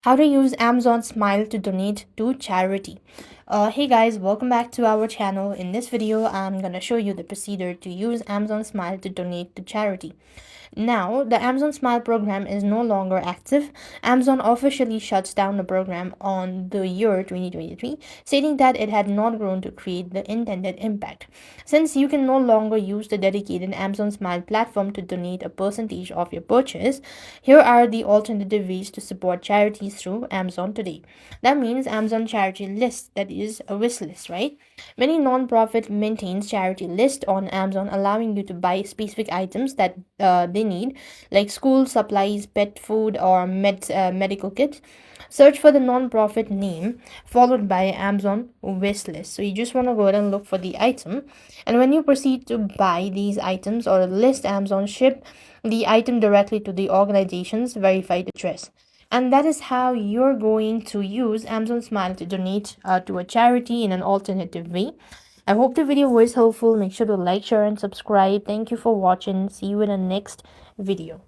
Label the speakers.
Speaker 1: How to use Amazon Smile to donate to charity. Hey guys, welcome back to our channel. In this video, I'm gonna show you the procedure to use Amazon Smile to donate to charity. Now, the Amazon Smile program is no longer active. Amazon officially shuts down the program on the year 2023, stating that it had not grown to create the intended impact. Since you can no longer use the dedicated Amazon Smile platform to donate a percentage of your purchase, here are the alternative ways to support charities through Amazon today. That means Amazon charity list, that is a wish list, right? Many non-profit maintains charity list on Amazon, allowing you to buy specific items that they need, like school supplies, pet food, or medical kits. Search for the non-profit name followed by Amazon wish list. So you just want to go ahead and look for the item, and when you proceed to buy these items or list, Amazon ship the item directly to the organization's verified address. And that is how you're going to use Amazon Smile to donate to a charity in an alternative way. I hope the video was helpful. Make sure to like, share, and subscribe. Thank you for watching. See you in the next video.